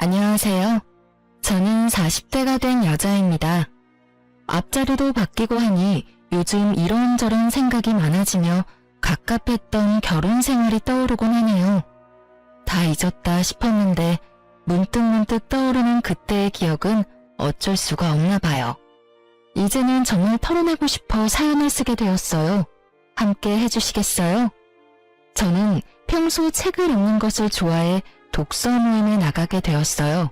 안녕하세요. 저는 40대가 된 여자입니다. 앞자리도 바뀌고 하니 요즘 이런저런 생각이 많아지며 갑갑했던 결혼 생활이 떠오르곤 하네요. 다 잊었다 싶었는데 문득문득 떠오르는 그때의 기억은 어쩔 수가 없나 봐요. 이제는 정말 털어내고 싶어 사연을 쓰게 되었어요. 함께 해주시겠어요? 저는 평소 책을 읽는 것을 좋아해 독서 모임에 나가게 되었어요.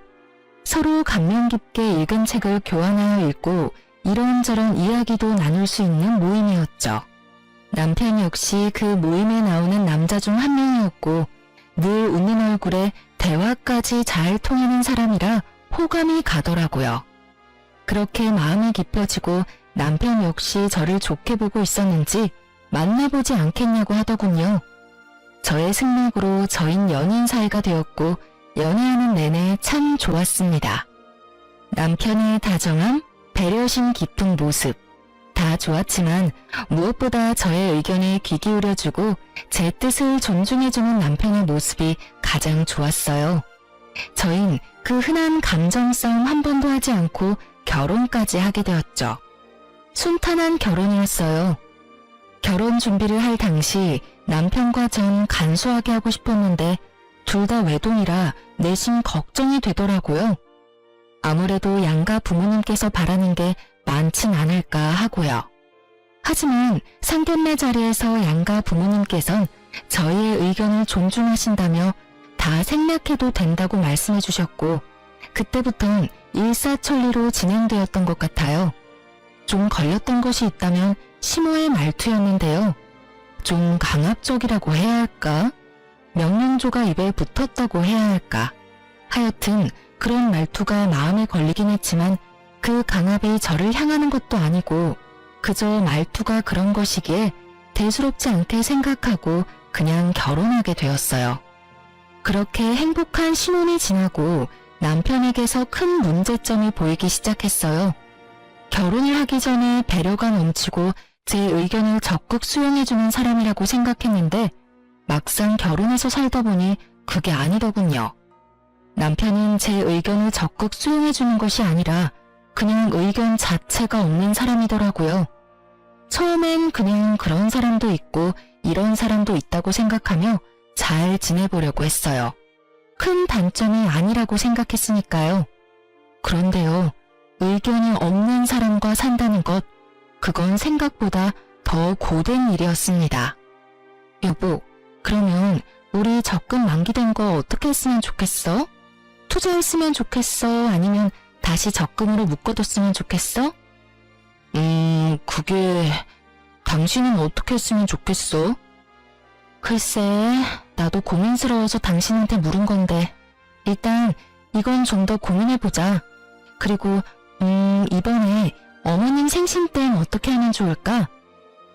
서로 감명 깊게 읽은 책을 교환하여 읽고 이런저런 이야기도 나눌 수 있는 모임이었죠. 남편 역시 그 모임에 나오는 남자 중 한 명이었고 늘 웃는 얼굴에 대화까지 잘 통하는 사람이라 호감이 가더라고요. 그렇게 마음이 깊어지고 남편 역시 저를 좋게 보고 있었는지 만나보지 않겠냐고 하더군요. 저의 승낙으로 저흰 연인 사이가 되었고 연애하는 내내 참 좋았습니다. 남편의 다정함, 배려심 깊은 모습 다 좋았지만 무엇보다 저의 의견에 귀 기울여주고 제 뜻을 존중해주는 남편의 모습이 가장 좋았어요. 저흰 그 흔한 감정 싸움 한 번도 하지 않고 결혼까지 하게 되었죠. 순탄한 결혼이었어요. 결혼 준비를 할 당시 남편과 전 간소하게 하고 싶었는데 둘 다 외동이라 내심 걱정이 되더라고요. 아무래도 양가 부모님께서 바라는 게 많진 않을까 하고요. 하지만 상견례 자리에서 양가 부모님께선 저희의 의견을 존중하신다며 다 생략해도 된다고 말씀해 주셨고 그때부턴 일사천리로 진행되었던 것 같아요. 좀 걸렸던 것이 있다면 시모의 말투였는데요. 좀 강압적이라고 해야 할까? 명령조가 입에 붙었다고 해야 할까? 하여튼 그런 말투가 마음에 걸리긴 했지만 그 강압이 저를 향하는 것도 아니고 그저 말투가 그런 것이기에 대수롭지 않게 생각하고 그냥 결혼하게 되었어요. 그렇게 행복한 신혼이 지나고 남편에게서 큰 문제점이 보이기 시작했어요. 결혼을 하기 전에 배려가 넘치고 제 의견을 적극 수용해주는 사람이라고 생각했는데 막상 결혼해서 살다 보니 그게 아니더군요. 남편은 제 의견을 적극 수용해주는 것이 아니라 그냥 의견 자체가 없는 사람이더라고요. 처음엔 그냥 그런 사람도 있고 이런 사람도 있다고 생각하며 잘 지내보려고 했어요. 큰 단점이 아니라고 생각했으니까요. 그런데요, 의견이 없는 사람과 산다는 것, 그건 생각보다 더 고된 일이었습니다. 여보, 그러면 우리 적금 만기된 거 어떻게 했으면 좋겠어? 투자했으면 좋겠어? 아니면 다시 적금으로 묶어뒀으면 좋겠어? 그게... 당신은 어떻게 했으면 좋겠어? 글쎄, 나도 고민스러워서 당신한테 물은 건데 일단 이건 좀 더 고민해보자. 그리고 이번에 어머님 생신 땐 어떻게 하면 좋을까?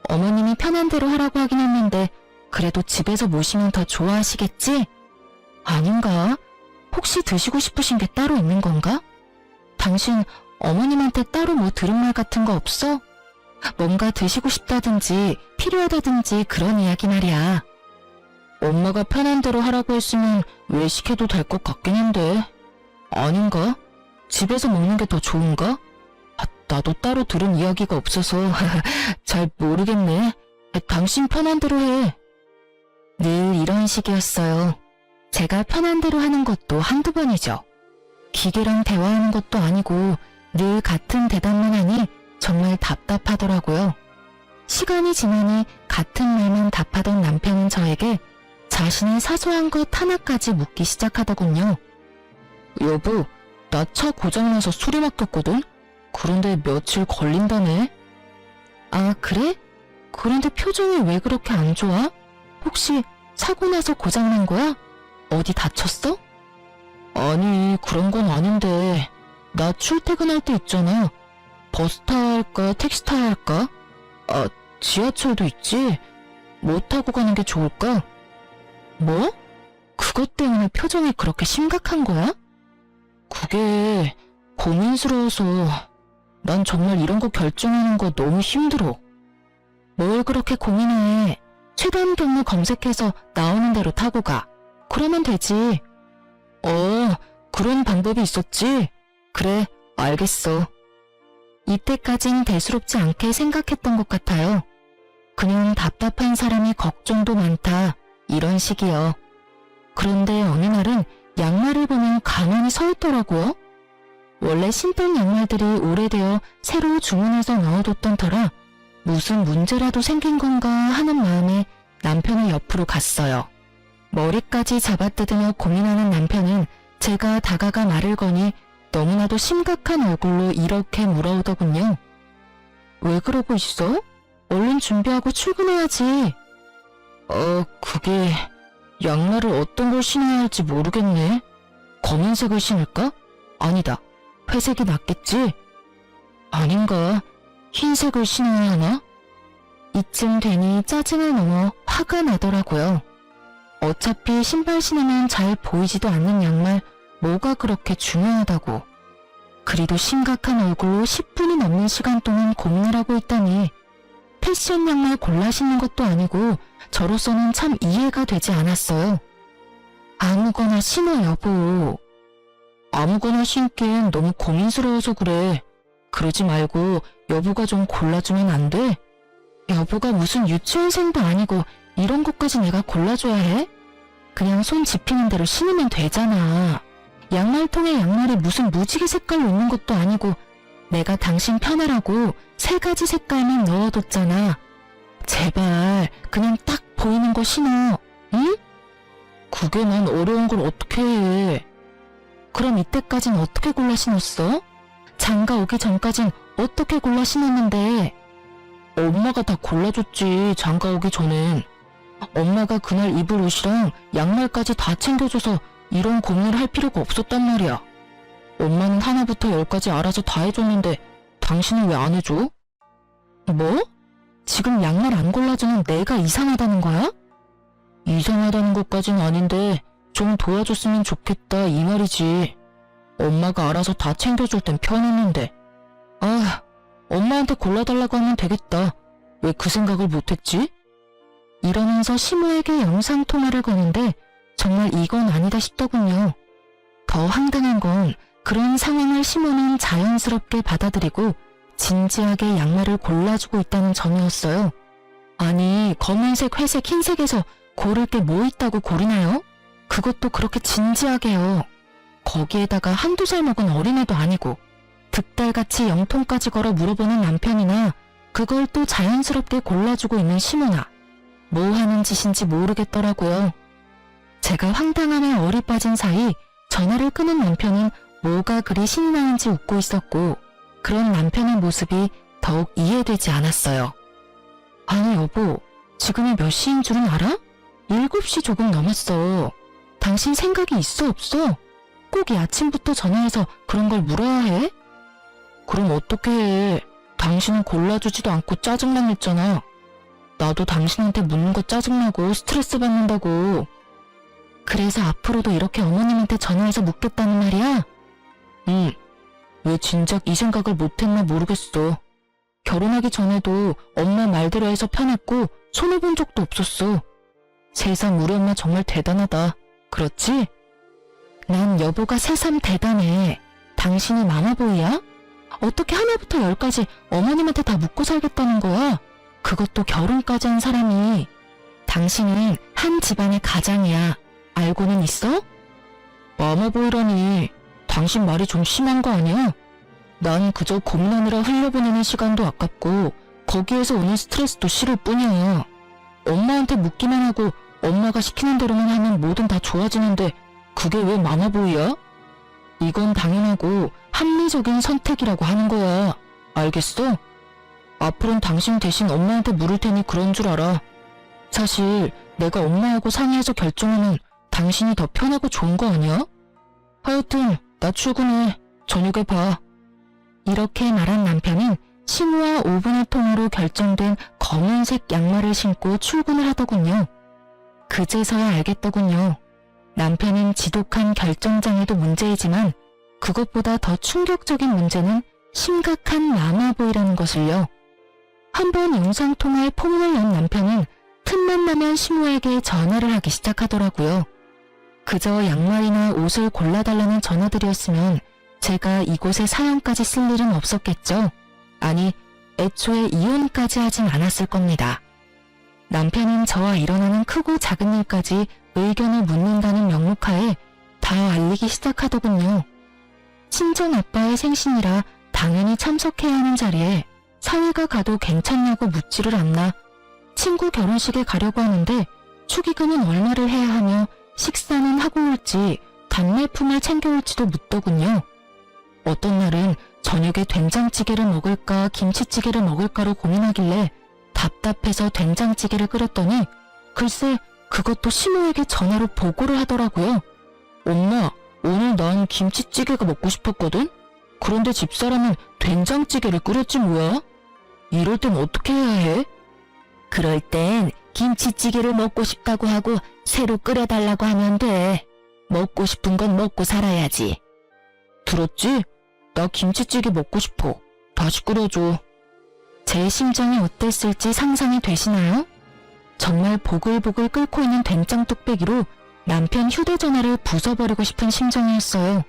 어머님이 편한 대로 하라고 하긴 했는데 그래도 집에서 모시면 더 좋아하시겠지? 아닌가? 혹시 드시고 싶으신 게 따로 있는 건가? 당신 어머님한테 따로 뭐 들은 말 같은 거 없어? 뭔가 드시고 싶다든지 필요하다든지 그런 이야기 말이야. 엄마가 편한 대로 하라고 했으면 왜 시켜도 될 것 같긴 한데 아닌가? 집에서 먹는 게 더 좋은가? 나도 따로 들은 이야기가 없어서 잘 모르겠네. 당신 편한 대로 해. 늘 이런 식이었어요. 제가 편한 대로 하는 것도 한두 번이죠. 기계랑 대화하는 것도 아니고 늘 같은 대답만 하니 정말 답답하더라고요. 시간이 지나니 같은 말만 답하던 남편은 저에게 자신의 사소한 것 하나까지 묻기 시작하더군요. 여보, 나 차 고장나서 수리 맡겼거든? 그런데 며칠 걸린다네? 아, 그래? 그런데 표정이 왜 그렇게 안 좋아? 혹시 사고 나서 고장난 거야? 어디 다쳤어? 아니, 그런 건 아닌데 나 출퇴근할 때 있잖아. 버스 타야 할까 택시 타야 할까? 아, 지하철도 있지? 뭐 타고 가는 게 좋을까? 뭐? 그것 때문에 표정이 그렇게 심각한 거야? 그게 고민스러워서 난 정말 이런 거 결정하는 거 너무 힘들어. 뭘 그렇게 고민해. 최단 경로 검색해서 나오는 대로 타고 가. 그러면 되지. 그런 방법이 있었지? 그래, 알겠어. 이때까진 대수롭지 않게 생각했던 것 같아요. 그냥 답답한 사람이 걱정도 많다, 이런 식이요. 그런데 어느 날은 양말을 보면 가만히 서 있더라고요. 원래 신던 양말들이 오래되어 새로 주문해서 넣어뒀던 터라 무슨 문제라도 생긴 건가 하는 마음에 남편의 옆으로 갔어요. 머리까지 잡아뜯으며 고민하는 남편은 제가 다가가 말을 거니 너무나도 심각한 얼굴로 이렇게 물어오더군요. 왜 그러고 있어? 얼른 준비하고 출근해야지. 그게 양말을 어떤 걸 신어야 할지 모르겠네. 검은색을 신을까? 아니다. 회색이 낫겠지? 아닌가? 흰색을 신어야 하나? 이쯤 되니 짜증을 넘어 화가 나더라고요. 어차피 신발 신으면 잘 보이지도 않는 양말 뭐가 그렇게 중요하다고. 그리도 심각한 얼굴로 10분이 넘는 시간 동안 고민을 하고 있다니 패션 양말 골라 신는 것도 아니고 저로서는 참 이해가 되지 않았어요. 아무거나 신어 여보. 아무거나 신기엔 너무 고민스러워서 그래. 그러지 말고 여보가 좀 골라주면 안 돼? 여보가 무슨 유치원생도 아니고 이런 것까지 내가 골라줘야 해? 그냥 손 집히는 대로 신으면 되잖아. 양말통에 양말이 무슨 무지개 색깔로 있는 것도 아니고 내가 당신 편하라고 3가지 색깔만 넣어뒀잖아. 제발 그냥 딱 보이는 거 신어. 응? 그게 난 어려운 걸 어떻게 해. 그럼 이때까진 어떻게 골라 신었어? 장가 오기 전까진 어떻게 골라 신었는데? 엄마가 다 골라줬지, 장가 오기 전엔. 엄마가 그날 입을 옷이랑 양말까지 다 챙겨줘서 이런 고민을 할 필요가 없었단 말이야. 엄마는 하나부터 10까지 알아서 다 해줬는데 당신은 왜 안 해줘? 뭐? 지금 양말 안 골라주는 내가 이상하다는 거야? 이상하다는 것까진 아닌데 좀 도와줬으면 좋겠다 이 말이지. 엄마가 알아서 다 챙겨줄 땐 편했는데. 엄마한테 골라달라고 하면 되겠다. 왜 그 생각을 못했지? 이러면서 시모에게 영상통화를 거는데 정말 이건 아니다 싶더군요. 더 황당한 건 그런 상황을 시모는 자연스럽게 받아들이고 진지하게 양말을 골라주고 있다는 점이었어요. 아니, 검은색, 회색, 흰색에서 고를 게 뭐 있다고 고르나요? 그것도 그렇게 진지하게요. 거기에다가 한두 살 먹은 어린애도 아니고 득달같이 영통까지 걸어 물어보는 남편이나 그걸 또 자연스럽게 골라주고 있는 시모나. 뭐 하는 짓인지 모르겠더라고요. 제가 황당함에 얼이 빠진 사이 전화를 끊은 남편은 뭐가 그리 신이 나는지 웃고 있었고 그런 남편의 모습이 더욱 이해되지 않았어요. 아니 여보, 지금이 몇 시인 줄은 알아? 7시 조금 넘었어. 당신 생각이 있어 없어? 꼭 이 아침부터 전화해서 그런 걸 물어야 해? 그럼 어떻게 해? 당신은 골라주지도 않고 짜증만 냈잖아. 나도 당신한테 묻는 거 짜증나고 스트레스 받는다고. 그래서 앞으로도 이렇게 어머님한테 전화해서 묻겠다는 말이야? 응. 왜 진작 이 생각을 못했나 모르겠어. 결혼하기 전에도 엄마 말대로 해서 편했고 손해본 적도 없었어. 세상 우리 엄마 정말 대단하다. 그렇지? 난 여보가 새삼 대단해. 당신이 마마보이야? 어떻게 하나부터 10까지 어머님한테 다 묻고 살겠다는 거야? 그것도 결혼까지 한 사람이. 당신은 한 집안의 가장이야. 알고는 있어? 마마보이라니. 당신 말이 좀 심한 거 아니야? 난 그저 고민하느라 흘려보내는 시간도 아깝고 거기에서 오는 스트레스도 싫을 뿐이야. 엄마한테 묻기만 하고 엄마가 시키는 대로만 하면 뭐든 다 좋아지는데 그게 왜 마마보이야? 이건 당연하고 합리적인 선택이라고 하는 거야. 알겠어? 앞으로는 당신 대신 엄마한테 물을 테니 그런 줄 알아. 사실 내가 엄마하고 상의해서 결정하면 당신이 더 편하고 좋은 거 아니야? 하여튼 나 출근해. 저녁에 봐. 이렇게 말한 남편은 시모와 5분의 통으로 결정된 검은색 양말을 신고 출근을 하더군요. 그제서야 알겠더군요. 남편은 지독한 결정장애도 문제이지만 그것보다 더 충격적인 문제는 심각한 마마보이라는 것을요. 한번 영상통화에 포문을 연 남편은 틈만 나면 시모에게 전화를 하기 시작하더라고요. 그저 양말이나 옷을 골라달라는 전화들이었으면 제가 이곳에 사연까지 쓸 일은 없었겠죠. 아니, 애초에 이혼까지 하진 않았을 겁니다. 남편은 저와 일어나는 크고 작은 일까지 의견을 묻는다는 명목하에 다 알리기 시작하더군요. 친정 아빠의 생신이라 당연히 참석해야 하는 자리에 사회가 가도 괜찮냐고 묻지를 않나. 친구 결혼식에 가려고 하는데 축의금은 얼마를 해야 하며 식사는 하고 올지 답례품을 챙겨올지도 묻더군요. 어떤 날은 저녁에 된장찌개를 먹을까 김치찌개를 먹을까로 고민하길래 답답해서 된장찌개를 끓였더니 글쎄 그것도 시모에게 전화로 보고를 하더라고요. 엄마, 오늘 난 김치찌개가 먹고 싶었거든? 그런데 집사람은 된장찌개를 끓였지 뭐야? 이럴 땐 어떻게 해야 해? 그럴 땐 김치찌개를 먹고 싶다고 하고 새로 끓여달라고 하면 돼. 먹고 싶은 건 먹고 살아야지. 들었지? 나 김치찌개 먹고 싶어. 다시 끓여줘. 제 심정이 어땠을지 상상이 되시나요? 정말 보글보글 끓고 있는 된장 뚝배기로 남편 휴대전화를 부숴버리고 싶은 심정이었어요.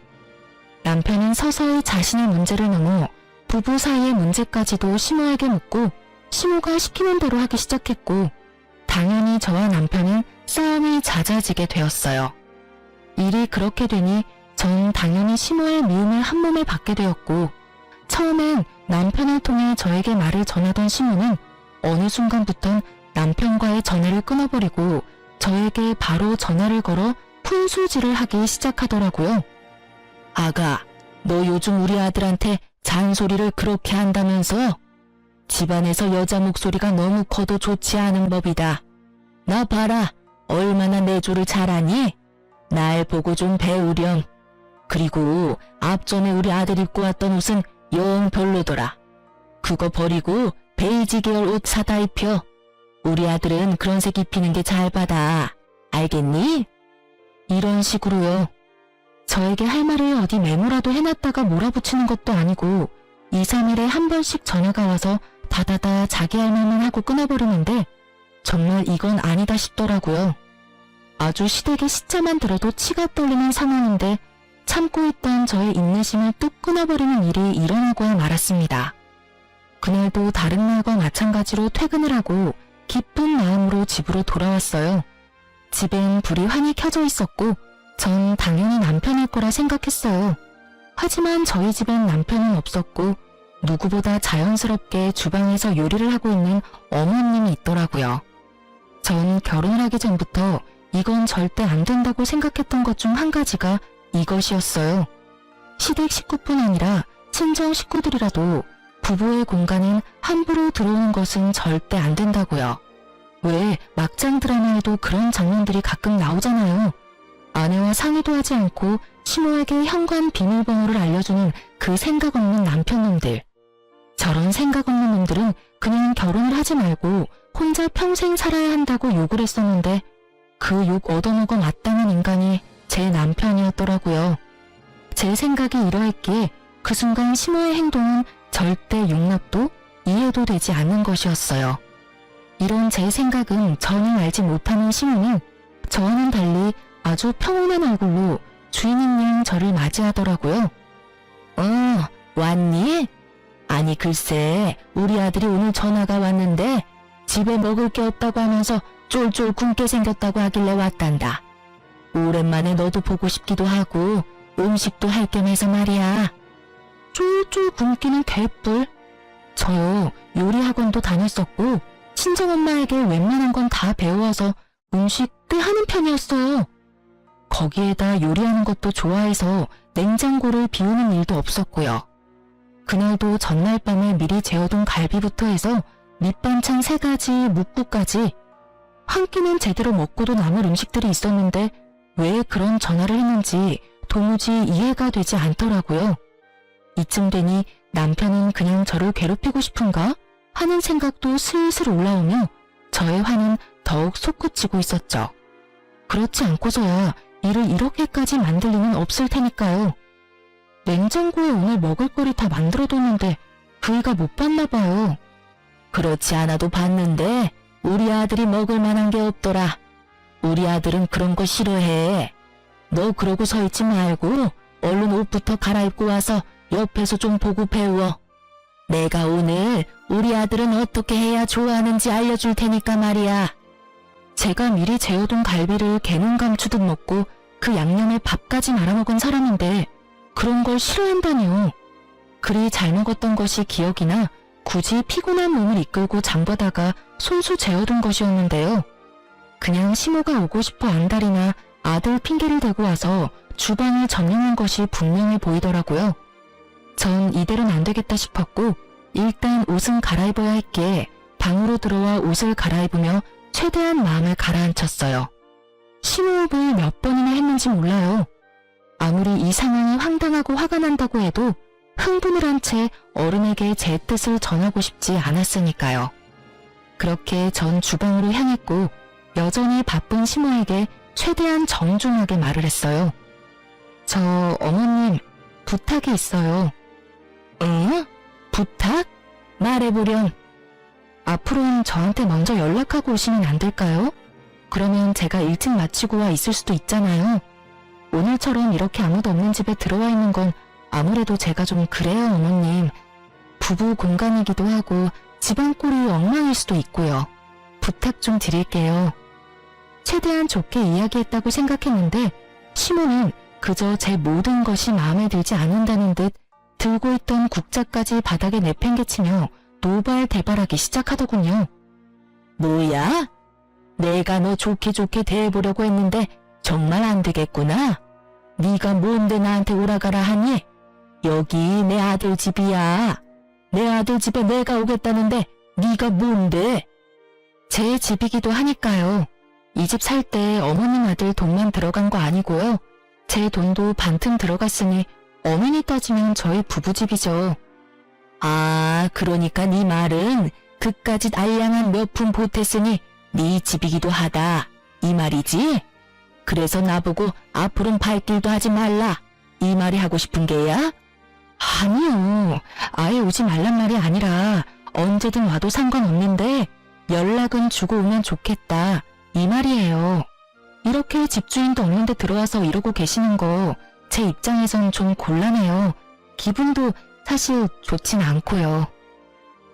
남편은 서서히 자신의 문제를 넘어 부부 사이의 문제까지도 시모에게 묻고 시모가 시키는 대로 하기 시작했고 당연히 저와 남편은 싸움이 잦아지게 되었어요. 일이 그렇게 되니 전 당연히 시모의 미움을 한몸에 받게 되었고 처음엔 남편을 통해 저에게 말을 전하던 시모는 어느 순간부턴 남편과의 전화를 끊어버리고 저에게 바로 전화를 걸어 푼수질을 하기 시작하더라고요. 아가, 너 요즘 우리 아들한테 잔소리를 그렇게 한다면서? 집안에서 여자 목소리가 너무 커도 좋지 않은 법이다. 나 봐라, 얼마나 내조를 잘하니? 날 보고 좀 배우렴. 그리고 앞전에 우리 아들 입고 왔던 옷은 영 별로더라. 그거 버리고 베이지 계열 옷 사다 입혀. 우리 아들은 그런 색 입히는 게 잘 받아. 알겠니? 이런 식으로요. 저에게 할 말을 어디 메모라도 해놨다가 몰아붙이는 것도 아니고 2, 3일에 한 번씩 전화가 와서 다다다 자기 할 말만 하고 끊어버리는데 정말 이건 아니다 싶더라고요. 아주 시댁의 시자만 들어도 치가 떨리는 상황인데 참고 있던 저의 인내심을 뚝 끊어버리는 일이 일어나고야 말았습니다. 그날도 다른 날과 마찬가지로 퇴근을 하고 기쁜 마음으로 집으로 돌아왔어요. 집엔 불이 환히 켜져 있었고 전 당연히 남편일 거라 생각했어요. 하지만 저희 집엔 남편은 없었고 누구보다 자연스럽게 주방에서 요리를 하고 있는 어머님이 있더라고요. 전 결혼을 하기 전부터 이건 절대 안 된다고 생각했던 것 중 한 가지가 이것이었어요. 시댁 식구뿐 아니라 친정 식구들이라도 부부의 공간엔 함부로 들어오는 것은 절대 안 된다고요. 왜 막장 드라마에도 그런 장면들이 가끔 나오잖아요. 아내와 상의도 하지 않고 시모에게 현관 비밀번호를 알려주는 그 생각 없는 남편놈들. 저런 생각 없는 놈들은 그냥 결혼을 하지 말고 혼자 평생 살아야 한다고 욕을 했었는데 그 욕 얻어먹어 마땅한 인간이 제 남편이었더라고요. 제 생각이 이러했기에 그 순간 시모의 행동은 절대 용납도 이해도 되지 않는 것이었어요. 이런 제 생각은 전혀 알지 못하는 시모는 저와는 달리 아주 평온한 얼굴로 주인인 양 저를 맞이하더라고요. 왔니? 아니 글쎄 우리 아들이 오늘 전화가 왔는데 집에 먹을 게 없다고 하면서 쫄쫄 굶게 생겼다고 하길래 왔단다. 오랜만에 너도 보고 싶기도 하고 음식도 할 겸 해서 말이야. 쫄쫄 굶기는 개뿔. 저요 요리학원도 다녔었고 친정엄마에게 웬만한 건 다 배워와서 음식 꽤 하는 편이었어요. 거기에다 요리하는 것도 좋아해서 냉장고를 비우는 일도 없었고요. 그날도 전날 밤에 미리 재워둔 갈비부터 해서 밑반찬 3가지, 묵국까지 한 끼는 제대로 먹고도 남을 음식들이 있었는데 왜 그런 전화를 했는지 도무지 이해가 되지 않더라고요. 이쯤 되니 남편은 그냥 저를 괴롭히고 싶은가 하는 생각도 슬슬 올라오며 저의 화는 더욱 솟구치고 있었죠. 그렇지 않고서야 일을 이렇게까지 만들 리는 없을 테니까요. 냉장고에 오늘 먹을거리 다 만들어뒀는데 그이가 못 봤나 봐요. 그렇지 않아도 봤는데 우리 아들이 먹을 만한 게 없더라. 우리 아들은 그런 거 싫어해. 너 그러고 서 있지 말고 얼른 옷부터 갈아입고 와서 옆에서 좀 보고 배워. 내가 오늘 우리 아들은 어떻게 해야 좋아하는지 알려줄 테니까 말이야. 제가 미리 재워둔 갈비를 개눈 감추듯 먹고 그 양념에 밥까지 말아먹은 사람인데 그런 걸 싫어한다니요. 그리 잘 먹었던 것이 기억이 나 굳이 피곤한 몸을 이끌고 장보다가 손수 재워둔 것이었는데요. 그냥 시모가 오고 싶어 안달이나 아들 핑계를 대고 와서 주방을 점령한 것이 분명해 보이더라고요. 전 이대로는 안 되겠다 싶었고 일단 옷은 갈아입어야 했기에 방으로 들어와 옷을 갈아입으며 최대한 마음을 가라앉혔어요. 심호흡을 몇 번이나 했는지 몰라요. 아무리 이 상황이 황당하고 화가 난다고 해도 흥분을 한 채 어른에게 제 뜻을 전하고 싶지 않았으니까요. 그렇게 전 주방으로 향했고 여전히 바쁜 시모에게 최대한 정중하게 말을 했어요. 저 어머님 부탁이 있어요. 응? 부탁? 말해보렴. 앞으로는 저한테 먼저 연락하고 오시면 안 될까요? 그러면 제가 일찍 마치고 와 있을 수도 있잖아요. 오늘처럼 이렇게 아무도 없는 집에 들어와 있는 건 아무래도 제가 좀 그래요, 어머님. 부부 공간이기도 하고 집안 꼴이 엉망일 수도 있고요. 부탁 좀 드릴게요. 최대한 좋게 이야기했다고 생각했는데 시모는 그저 제 모든 것이 마음에 들지 않는다는 듯 들고 있던 국자까지 바닥에 내팽개치며 노발대발하기 시작하더군요. 뭐야? 내가 너 좋게 대해보려고 했는데 정말 안 되겠구나. 네가 뭔데 나한테 오라가라 하니? 여기 내 아들 집이야. 내 아들 집에 내가 오겠다는데 네가 뭔데? 제 집이기도 하니까요. 이 집 살 때 어머님 아들 돈만 들어간 거 아니고요. 제 돈도 반틈 들어갔으니 엄연히 따지면 저희 부부집이죠. 아, 그러니까 네 말은 그까짓 알량한 몇 푼 보탰으니 네 집이기도 하다. 이 말이지? 그래서 나보고 앞으로는 발길도 하지 말라. 이 말이 하고 싶은 게야? 아니요. 아예 오지 말란 말이 아니라 언제든 와도 상관없는데 연락은 주고 오면 좋겠다. 이 말이에요. 이렇게 집주인도 없는데 들어와서 이러고 계시는 거 제 입장에선 좀 곤란해요. 기분도 사실 좋진 않고요.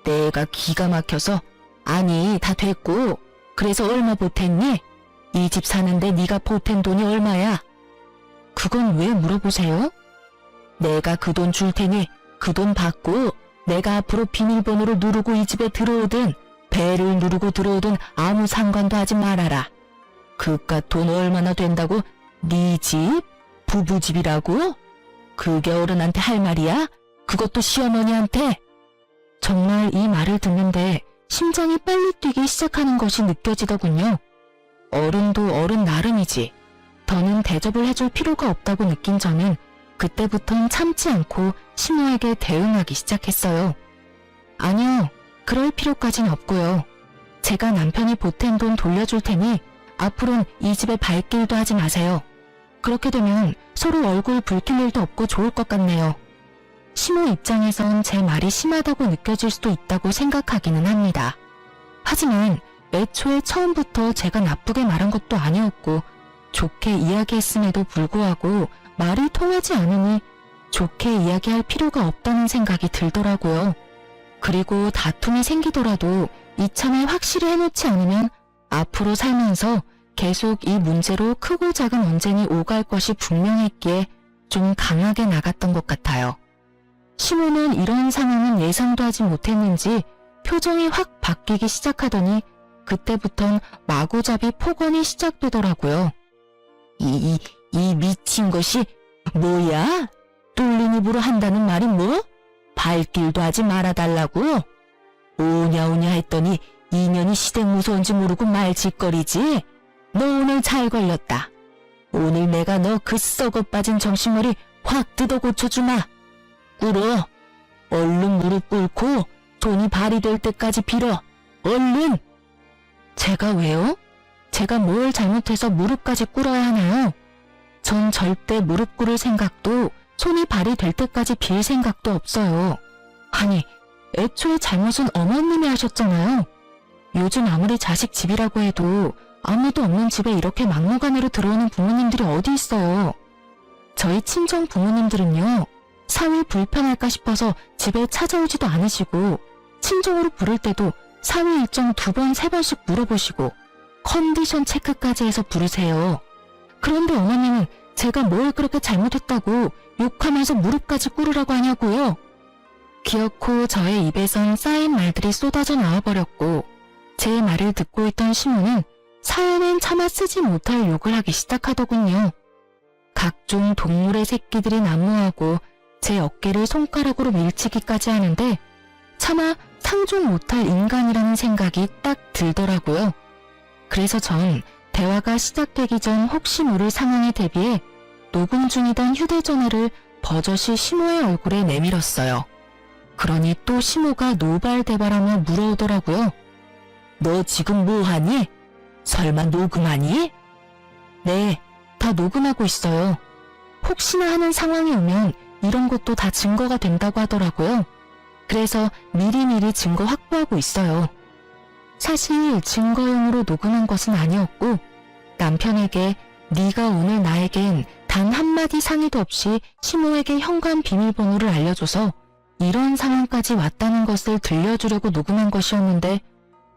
내가 기가 막혀서 아니 다 됐고 그래서 얼마 보탰니? 이 집 사는데 네가 보탠 돈이 얼마야? 그건 왜 물어보세요? 내가 그 돈 줄 테니 그 돈 받고 내가 앞으로 비밀번호를 누르고 이 집에 들어오든 배를 누르고 들어오든 아무 상관도 하지 말아라. 그깟 돈 얼마나 된다고? 네 집? 부부집이라고? 그게 어른한테 할 말이야? 그것도 시어머니한테? 정말 이 말을 듣는데 심장이 빨리 뛰기 시작하는 것이 느껴지더군요. 어른도 어른 나름이지. 더는 대접을 해줄 필요가 없다고 느낀 저는 그때부턴 참지 않고 시모에게 대응하기 시작했어요. 아니요, 그럴 필요까진 없고요. 제가 남편이 보탠 돈 돌려줄 테니 앞으론 이 집에 발길도 하지 마세요. 그렇게 되면 서로 얼굴 붉힐 일도 없고 좋을 것 같네요. 시모 입장에선 제 말이 심하다고 느껴질 수도 있다고 생각하기는 합니다. 하지만 애초에 처음부터 제가 나쁘게 말한 것도 아니었고 좋게 이야기했음에도 불구하고 말이 통하지 않으니 좋게 이야기할 필요가 없다는 생각이 들더라고요. 그리고 다툼이 생기더라도 이참에 확실히 해놓지 않으면 앞으로 살면서 계속 이 문제로 크고 작은 언쟁이 오갈 것이 분명했기에 좀 강하게 나갔던 것 같아요. 시모는 이런 상황은 예상도 하지 못했는지 표정이 확 바뀌기 시작하더니 그때부턴 마구잡이 폭언이 시작되더라고요. 이 미친 것이 뭐야? 뚫린 입으로 한다는 말이 뭐? 발길도 하지 말아달라고? 오냐오냐 했더니 이년이 시댁 무서운지 모르고 말짓거리지? 너 오늘 잘 걸렸다. 오늘 내가 너 그 썩어 빠진 정신머리 확 뜯어 고쳐주마. 꿇어. 얼른 무릎 꿇고 돈이 발휘될 때까지 빌어. 얼른. 제가 왜요? 제가 뭘 잘못해서 무릎까지 꿇어야 하나요? 전 절대 무릎 꿇을 생각도 손이 발휘될 때까지 빌 생각도 없어요. 아니, 애초에 잘못은 어머님이 하셨잖아요. 요즘 아무리 자식 집이라고 해도 아무도 없는 집에 이렇게 막무가내로 들어오는 부모님들이 어디 있어요. 저희 친정 부모님들은요, 사위 불편할까 싶어서 집에 찾아오지도 않으시고, 친정으로 부를 때도 사위 일정 2번, 3번씩 물어보시고, 컨디션 체크까지 해서 부르세요. 그런데 어머니는 제가 뭘 그렇게 잘못했다고 욕하면서 무릎까지 꿇으라고 하냐고요. 기어코 저의 입에선 쌓인 말들이 쏟아져 나와버렸고, 제 말을 듣고 있던 시모는 사연엔 차마 쓰지 못할 욕을 하기 시작하더군요. 각종 동물의 새끼들이 난무하고 제 어깨를 손가락으로 밀치기까지 하는데 차마 상종 못할 인간이라는 생각이 딱 들더라고요. 그래서 전 대화가 시작되기 전 혹시 모를 상황에 대비해 녹음 중이던 휴대전화를 버젓이 시모의 얼굴에 내밀었어요. 그러니 또 시모가 노발대발하며 물어오더라고요. 너 지금 뭐하니? 설마 녹음하니? 네, 다 녹음하고 있어요. 혹시나 하는 상황이 오면 이런 것도 다 증거가 된다고 하더라고요. 그래서 미리미리 증거 확보하고 있어요. 사실 증거용으로 녹음한 것은 아니었고 남편에게 네가 오늘 나에겐 단 한마디 상의도 없이 시모에게 현관 비밀번호를 알려줘서 이런 상황까지 왔다는 것을 들려주려고 녹음한 것이었는데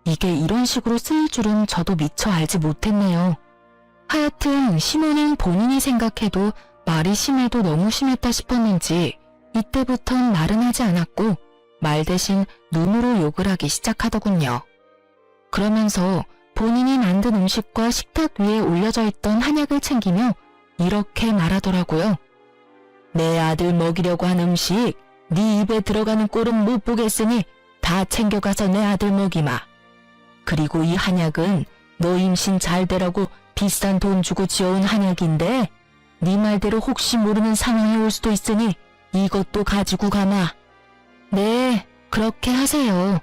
이게 이런 식으로 쓰일 줄은 저도 미처 알지 못했네요. 하여튼 시모는 본인이 생각해도 말이 심해도 너무 심했다 싶었는지 이때부턴 말은 하지 않았고 말 대신 눈으로 욕을 하기 시작하더군요. 그러면서 본인이 만든 음식과 식탁 위에 올려져 있던 한약을 챙기며 이렇게 말하더라고요. 내 아들 먹이려고 한 음식 네 입에 들어가는 꼴은 못 보겠으니 다 챙겨가서 내 아들 먹이마. 그리고 이 한약은 너 임신 잘 되라고 비싼 돈 주고 지어온 한약인데 네 말대로 혹시 모르는 상황이 올 수도 있으니 이것도 가지고 가마. 네, 그렇게 하세요.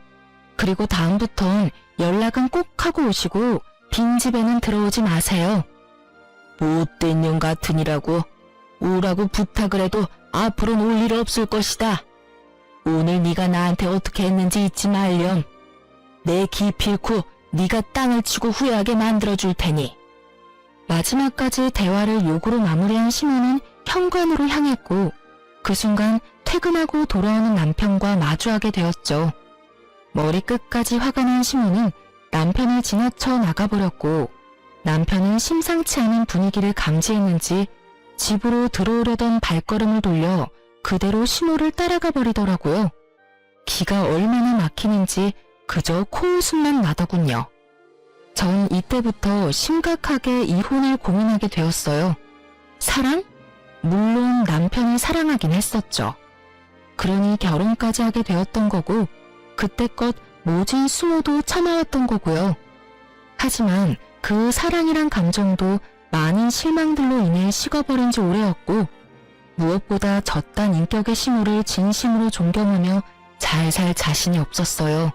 그리고 다음부턴 연락은 꼭 하고 오시고 빈집에는 들어오지 마세요. 못된 년 같으니라고 오라고 부탁을 해도 앞으로는 올 일 없을 것이다. 오늘 네가 나한테 어떻게 했는지 잊지 말렴. 내 기필코 네가 땅을 치고 후회하게 만들어줄 테니. 마지막까지 대화를 욕으로 마무리한 시모는 현관으로 향했고 그 순간 퇴근하고 돌아오는 남편과 마주하게 되었죠. 머리끝까지 화가 난 시모는 남편을 지나쳐 나가버렸고 남편은 심상치 않은 분위기를 감지했는지 집으로 들어오려던 발걸음을 돌려 그대로 시모를 따라가 버리더라고요. 기가 얼마나 막히는지 그저 코웃음만 나더군요. 전 이때부터 심각하게 이혼을 고민하게 되었어요. 사랑? 물론 남편을 사랑하긴 했었죠. 그러니 결혼까지 하게 되었던 거고 그때껏 모진 수모도 참아왔던 거고요. 하지만 그 사랑이란 감정도 많은 실망들로 인해 식어버린 지 오래였고 무엇보다 저딴 인격의 시모를 진심으로 존경하며 잘 살 자신이 없었어요.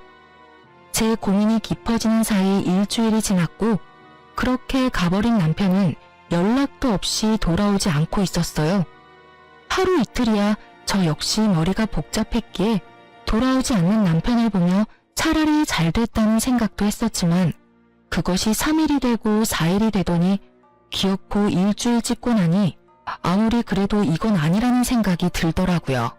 제 고민이 깊어지는 사이 일주일이 지났고 그렇게 가버린 남편은 연락도 없이 돌아오지 않고 있었어요. 하루 이틀이야 저 역시 머리가 복잡했기에 돌아오지 않는 남편을 보며 차라리 잘 됐다는 생각도 했었지만 그것이 3일이 되고 4일이 되더니 기어코 일주일 찍고 나니 아무리 그래도 이건 아니라는 생각이 들더라고요.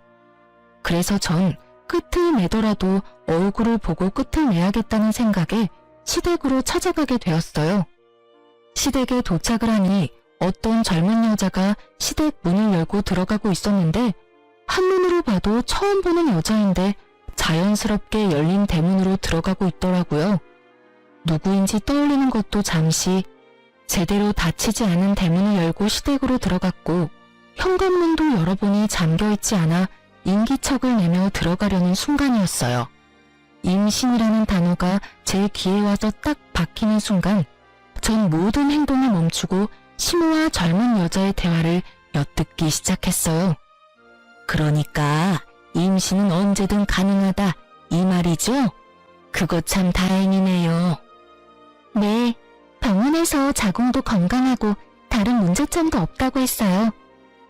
그래서 전 끝을 내더라도 얼굴을 보고 끝을 내야겠다는 생각에 시댁으로 찾아가게 되었어요. 시댁에 도착을 하니 어떤 젊은 여자가 시댁 문을 열고 들어가고 있었는데 한눈으로 봐도 처음 보는 여자인데 자연스럽게 열린 대문으로 들어가고 있더라고요. 누구인지 떠올리는 것도 잠시 제대로 닫히지 않은 대문을 열고 시댁으로 들어갔고 현관문도 열어보니 잠겨있지 않아 인기척을 내며 들어가려는 순간이었어요. 임신이라는 단어가 제 귀에 와서 딱 박히는 순간 전 모든 행동을 멈추고 시모와 젊은 여자의 대화를 엿듣기 시작했어요. 그러니까 임신은 언제든 가능하다 이 말이죠? 그거 참 다행이네요. 네, 병원에서 자궁도 건강하고 다른 문제점도 없다고 했어요.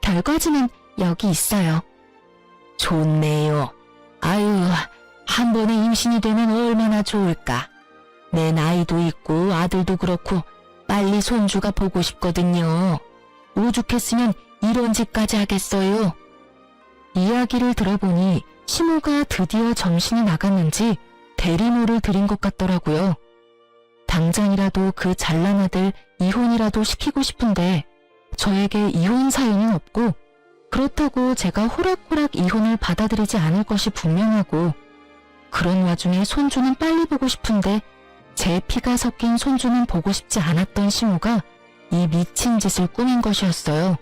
결과지는 여기 있어요. 좋네요. 아유, 한 번에 임신이 되면 얼마나 좋을까. 내 나이도 있고 아들도 그렇고 빨리 손주가 보고 싶거든요. 오죽했으면 이런 짓까지 하겠어요. 이야기를 들어보니 시모가 드디어 정신이 나갔는지 대리모를 들인 것 같더라고요. 당장이라도 그 잘난 아들 이혼이라도 시키고 싶은데 저에게 이혼 사연은 없고 그렇다고 제가 호락호락 이혼을 받아들이지 않을 것이 분명하고 그런 와중에 손주는 빨리 보고 싶은데 제 피가 섞인 손주는 보고 싶지 않았던 시모가 이 미친 짓을 꾸민 것이었어요.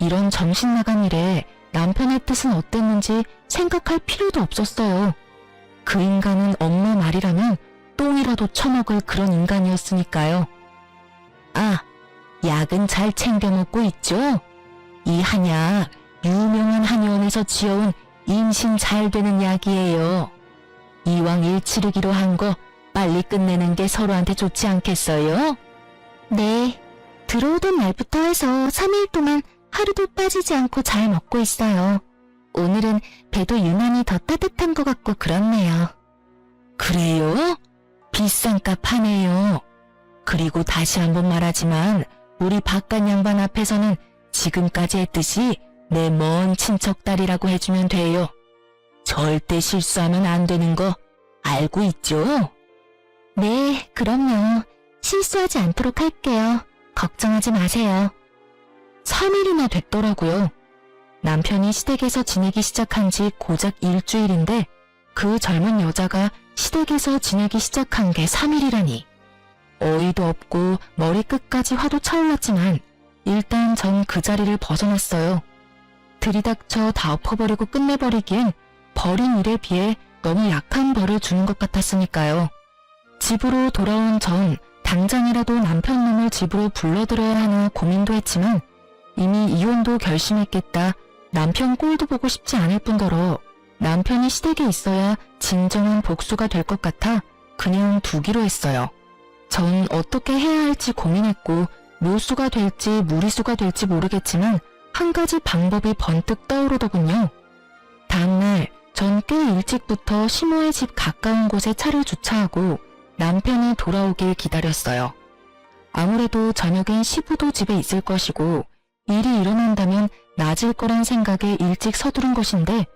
이런 정신 나간 일에 남편의 뜻은 어땠는지 생각할 필요도 없었어요. 그 인간은 엄마 말이라면 똥이라도 처먹을 그런 인간이었으니까요. 아, 약은 잘 챙겨 먹고 있죠? 이 한약 유명한 한의원에서 지어온 임신 잘 되는 약이에요. 이왕 일 치르기로 한 거 빨리 끝내는 게 서로한테 좋지 않겠어요? 네, 들어오던 날부터 해서 3일 동안 하루도 빠지지 않고 잘 먹고 있어요. 오늘은 배도 유난히 더 따뜻한 것 같고 그렇네요. 그래요? 비싼 값 하네요. 그리고 다시 한번 말하지만 우리 바깥 양반 앞에서는 지금까지 했듯이 내 먼 친척 딸이라고 해주면 돼요. 절대 실수하면 안 되는 거 알고 있죠? 네, 그럼요. 실수하지 않도록 할게요. 걱정하지 마세요. 3일이나 됐더라고요. 남편이 시댁에서 지내기 시작한 지 고작 일주일인데 그 젊은 여자가 시댁에서 지내기 시작한 게 3일이라니. 어이도 없고 머리 끝까지 화도 차올랐지만 일단 전 그 자리를 벗어났어요. 들이닥쳐 다 엎어버리고 끝내버리기엔 벌인 일에 비해 너무 약한 벌을 주는 것 같았으니까요. 집으로 돌아온 전 당장이라도 남편 놈을 집으로 불러들여야 하나 고민도 했지만 이미 이혼도 결심했겠다. 남편 꼴도 보고 싶지 않을 뿐더러 남편이 시댁에 있어야 진정한 복수가 될 것 같아 그냥 두기로 했어요. 전 어떻게 해야 할지 고민했고 묘수가 될지 무리수가 될지 모르겠지만 한 가지 방법이 번뜩 떠오르더군요. 다음날 전 꽤 일찍부터 시모의 집 가까운 곳에 차를 주차하고 남편이 돌아오길 기다렸어요. 아무래도 저녁엔 시부도 집에 있을 것이고 일이 일어난다면 낮을 거란 생각에 일찍 서두른 것인데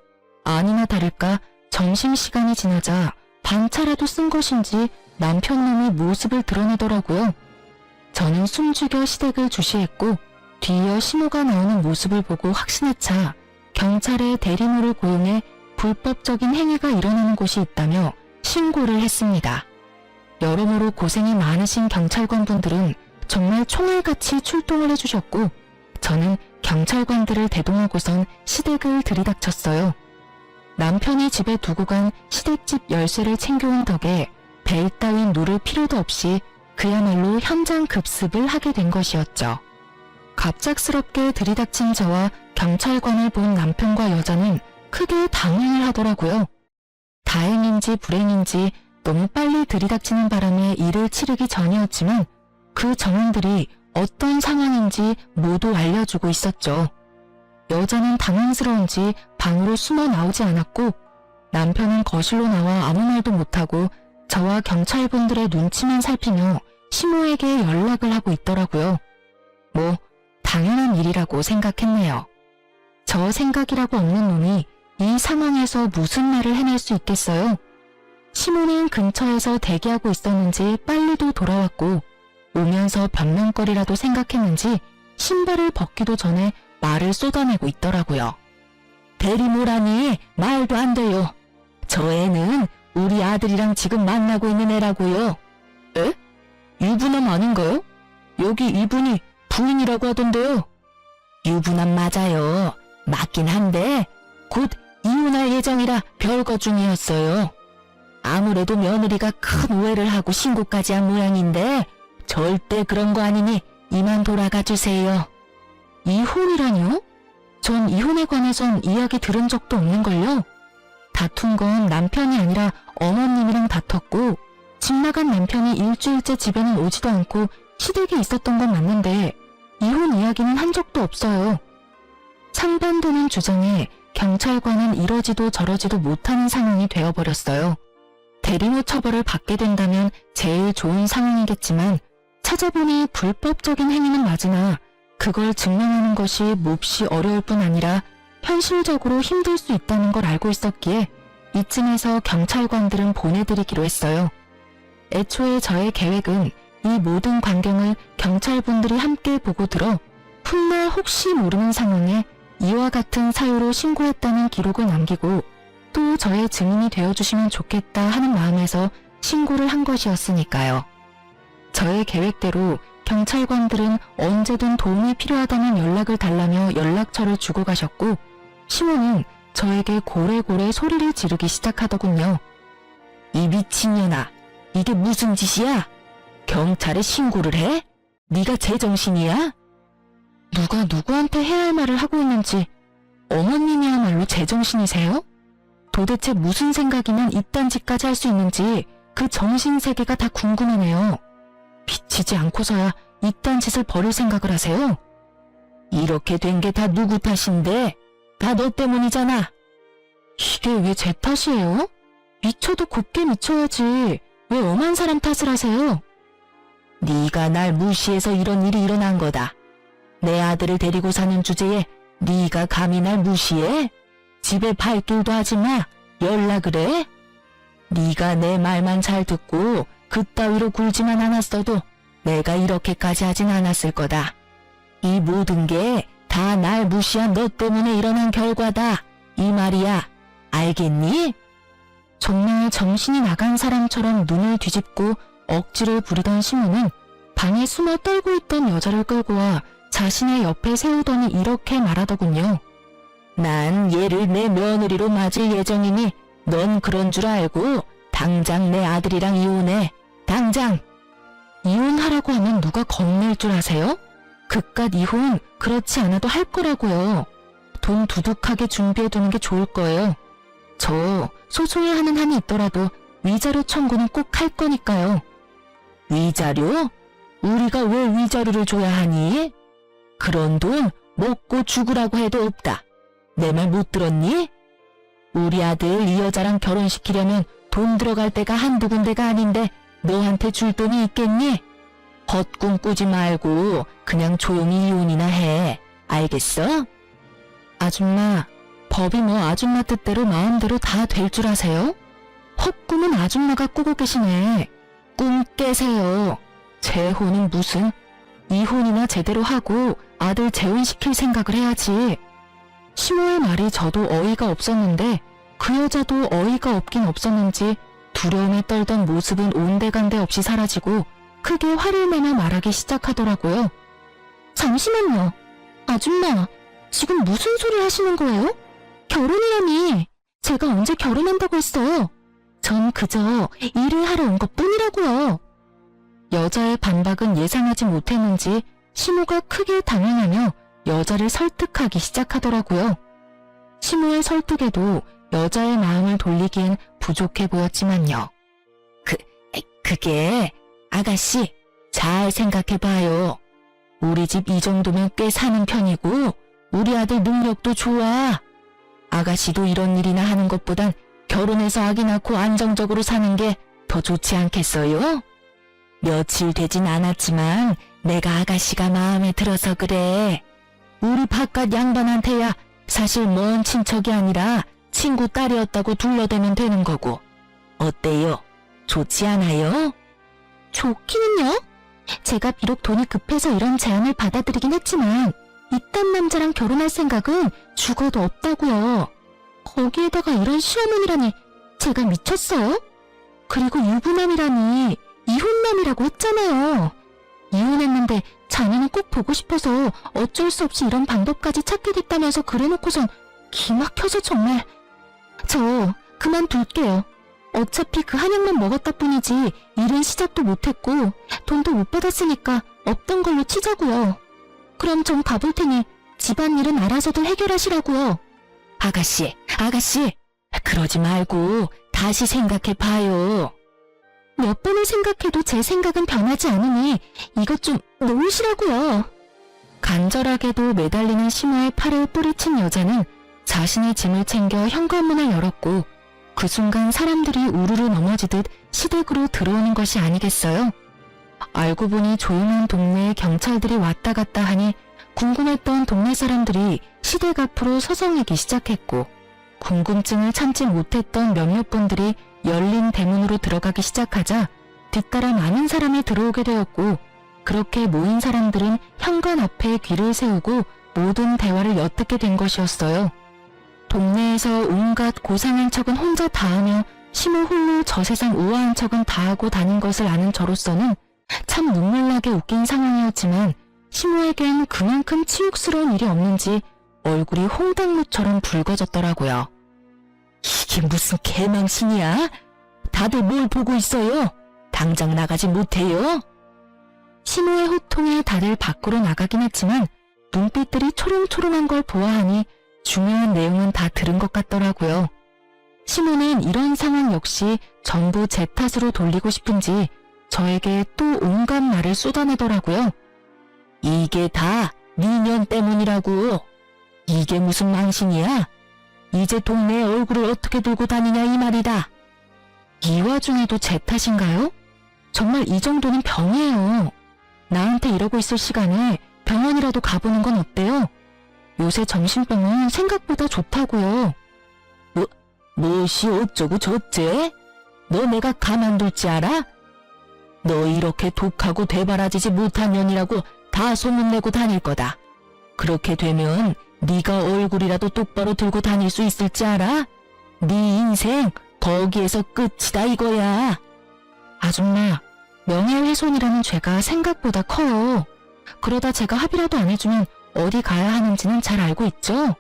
아니나 다를까 점심시간이 지나자 반차라도 쓴 것인지 남편 놈이 모습을 드러내더라고요. 저는 숨죽여 시댁을 주시했고 뒤이어 시모가 나오는 모습을 보고 확신에 차 경찰에 대리모를 고용해 불법적인 행위가 일어나는 곳이 있다며 신고를 했습니다. 여러모로 고생이 많으신 경찰관분들은 정말 총알같이 출동을 해주셨고 저는 경찰관들을 대동하고선 시댁을 들이닥쳤어요. 남편이 집에 두고 간 시댁집 열쇠를 챙겨온 덕에 벨 따윈 누를 필요도 없이 그야말로 현장 급습을 하게 된 것이었죠. 갑작스럽게 들이닥친 저와 경찰관을 본 남편과 여자는 크게 당황을 하더라고요. 다행인지 불행인지 너무 빨리 들이닥치는 바람에 일을 치르기 전이었지만 그 정황들이 어떤 상황인지 모두 알려주고 있었죠. 여자는 당황스러운지 방으로 숨어 나오지 않았고 남편은 거실로 나와 아무 말도 못하고 저와 경찰분들의 눈치만 살피며 시모에게 연락을 하고 있더라고요. 뭐 당연한 일이라고 생각했네요. 저 생각이라고 없는 놈이 이 상황에서 무슨 말을 해낼 수 있겠어요? 시모는 근처에서 대기하고 있었는지 빨리도 돌아왔고 오면서 변명거리라도 생각했는지 신발을 벗기도 전에 말을 쏟아내고 있더라고요. 대리모라니 말도 안 돼요. 저 애는 우리 아들이랑 지금 만나고 있는 애라고요. 에? 유부남 아닌가요? 여기 이분이 부인이라고 하던데요. 유부남 맞아요. 맞긴 한데 곧 이혼할 예정이라 별거 중이었어요. 아무래도 며느리가 큰 오해를 하고 신고까지 한 모양인데 절대 그런 거 아니니 이만 돌아가 주세요. 이혼이라뇨? 전 이혼에 관해선 이야기 들은 적도 없는걸요. 다툰 건 남편이 아니라 어머님이랑 다퉜고 집 나간 남편이 일주일째 집에는 오지도 않고 시댁에 있었던 건 맞는데 이혼 이야기는 한 적도 없어요. 상반되는 주장에 경찰관은 이러지도 저러지도 못하는 상황이 되어버렸어요. 대리모 처벌을 받게 된다면 제일 좋은 상황이겠지만 찾아보니 불법적인 행위는 맞으나 그걸 증명하는 것이 몹시 어려울 뿐 아니라 현실적으로 힘들 수 있다는 걸 알고 있었기에 이쯤에서 경찰관들은 보내드리기로 했어요. 애초에 저의 계획은 이 모든 광경을 경찰분들이 함께 보고 들어 훗날 혹시 모르는 상황에 이와 같은 사유로 신고했다는 기록을 남기고 또 저의 증인이 되어주시면 좋겠다 하는 마음에서 신고를 한 것이었으니까요. 저의 계획대로 경찰관들은 언제든 도움이 필요하다면 연락을 달라며 연락처를 주고 가셨고 시모는 저에게 고래고래 소리를 지르기 시작하더군요. 이 미친년아, 이게 무슨 짓이야? 경찰에 신고를 해? 네가 제정신이야? 누가 누구한테 해야 할 말을 하고 있는지 어머님이야말로 제정신이세요? 도대체 무슨 생각이면 이딴 짓까지 할 수 있는지 그 정신세계가 다 궁금하네요. 비치지 않고서야 이딴 짓을 벌일 생각을 하세요? 이렇게 된 게 다 누구 탓인데? 다 너 때문이잖아. 이게 왜 제 탓이에요? 미쳐도 곱게 미쳐야지. 왜 엄한 사람 탓을 하세요? 네가 날 무시해서 이런 일이 일어난 거다. 내 아들을 데리고 사는 주제에 네가 감히 날 무시해? 집에 발길도 하지 마. 연락을 해? 네가 내 말만 잘 듣고 그따위로 굴지만 않았어도 내가 이렇게까지 하진 않았을 거다. 이 모든 게 다 날 무시한 너 때문에 일어난 결과다. 이 말이야. 알겠니? 정말 정신이 나간 사람처럼 눈을 뒤집고 억지를 부리던 시모는 방에 숨어 떨고 있던 여자를 끌고 와 자신의 옆에 세우더니 이렇게 말하더군요. 난 얘를 내 며느리로 맞을 예정이니 넌 그런 줄 알고 당장 내 아들이랑 이혼해. 당장! 이혼하라고 하면 누가 겁낼 줄 아세요? 그깟 이혼 그렇지 않아도 할 거라고요. 돈 두둑하게 준비해두는 게 좋을 거예요. 저 소송에 하는 한이 있더라도 위자료 청구는 꼭 할 거니까요. 위자료? 우리가 왜 위자료를 줘야 하니? 그런 돈 먹고 죽으라고 해도 없다. 내 말 못 들었니? 우리 아들 이 여자랑 결혼시키려면 돈 들어갈 데가 한두 군데가 아닌데 너한테 줄 돈이 있겠니? 헛꿈 꾸지 말고 그냥 조용히 이혼이나 해. 알겠어? 아줌마, 법이 뭐 아줌마 뜻대로 마음대로 다 될 줄 아세요? 헛꿈은 아줌마가 꾸고 계시네. 꿈 깨세요. 재혼은 무슨? 이혼이나 제대로 하고 아들 재혼시킬 생각을 해야지. 시모의 말이 저도 어이가 없었는데 그 여자도 어이가 없긴 없었는지 두려움에 떨던 모습은 온데간데 없이 사라지고 크게 화를 내며 말하기 시작하더라고요. 잠시만요. 아줌마, 지금 무슨 소리 하시는 거예요? 결혼이라니. 제가 언제 결혼한다고 했어요? 전 그저 일을 하러 온 것뿐이라고요. 여자의 반박은 예상하지 못했는지 시모가 크게 당황하며 여자를 설득하기 시작하더라고요. 시모의 설득에도 여자의 마음을 돌리기엔 부족해 보였지만요. 그게 아가씨 잘 생각해봐요. 우리 집 이 정도면 꽤 사는 편이고 우리 아들 능력도 좋아. 아가씨도 이런 일이나 하는 것보단 결혼해서 아기 낳고 안정적으로 사는 게 더 좋지 않겠어요? 며칠 되진 않았지만 내가 아가씨가 마음에 들어서 그래. 우리 바깥 양반한테야 사실 먼 친척이 아니라 친구 딸이었다고 둘러대면 되는 거고. 어때요? 좋지 않아요? 좋기는요? 제가 비록 돈이 급해서 이런 제안을 받아들이긴 했지만 이딴 남자랑 결혼할 생각은 죽어도 없다고요. 거기에다가 이런 시어머니라니 제가 미쳤어요? 그리고 유부남이라니 이혼남이라고 했잖아요. 이혼했는데 자네는 꼭 보고 싶어서 어쩔 수 없이 이런 방법까지 찾게 됐다면서 그래놓고선 기막혀서 정말. 저 그만둘게요. 어차피 그 한약만 먹었다 뿐이지 일은 시작도 못했고 돈도 못 받았으니까 없던 걸로 치자고요. 그럼 전 가볼 테니 집안일은 알아서들 해결하시라고요. 아가씨, 그러지 말고 다시 생각해봐요. 몇 번을 생각해도 제 생각은 변하지 않으니 이것 좀 놓으시라고요. 간절하게도 매달리는 시모의 팔을 뿌리친 여자는 자신의 짐을 챙겨 현관문을 열었고 그 순간 사람들이 우르르 넘어지듯 시댁으로 들어오는 것이 아니겠어요? 알고 보니 조용한 동네에 경찰들이 왔다 갔다 하니 궁금했던 동네 사람들이 시댁 앞으로 서성이기 시작했고, 궁금증을 참지 못했던 몇몇 분들이 열린 대문으로 들어가기 시작하자 뒤따라 많은 사람이 들어오게 되었고, 그렇게 모인 사람들은 현관 앞에 귀를 세우고 모든 대화를 엿듣게 된 것이었어요. 동네에서 온갖 고상한 척은 혼자 다 하며 시모 홀로 저 세상 우아한 척은 다 하고 다닌 것을 아는 저로서는 참 눈물나게 웃긴 상황이었지만, 시모에겐 그만큼 치욕스러운 일이 없는지 얼굴이 홍당무처럼 붉어졌더라고요. 이게 무슨 개망신이야? 다들 뭘 보고 있어요? 당장 나가지 못해요? 시모의 호통에 다들 밖으로 나가긴 했지만 눈빛들이 초롱초롱한 걸 보아하니 중요한 내용은 다 들은 것 같더라고요. 시모는 이런 상황 역시 전부 제 탓으로 돌리고 싶은지 저에게 또 온갖 말을 쏟아내더라고요. 이게 다 니년 때문이라고. 이게 무슨 망신이야? 이제 동네에 얼굴을 어떻게 들고 다니냐 이 말이다. 이 와중에도 제 탓인가요? 정말 이 정도는 병이에요. 나한테 이러고 있을 시간에 병원이라도 가보는 건 어때요? 요새 정신병은 생각보다 좋다고요. 무엇이 어쩌고 저쩌? 너 내가 가만둘지 알아? 너 이렇게 독하고 되바라지지 못한 년이라고 다 소문내고 다닐 거다. 그렇게 되면 네가 얼굴이라도 똑바로 들고 다닐 수 있을지 알아? 네 인생 거기에서 끝이다 이거야. 아줌마, 명예훼손이라는 죄가 생각보다 커요. 그러다 제가 합의라도 안 해주면 어디 가야 하는지는 잘 알고 있죠?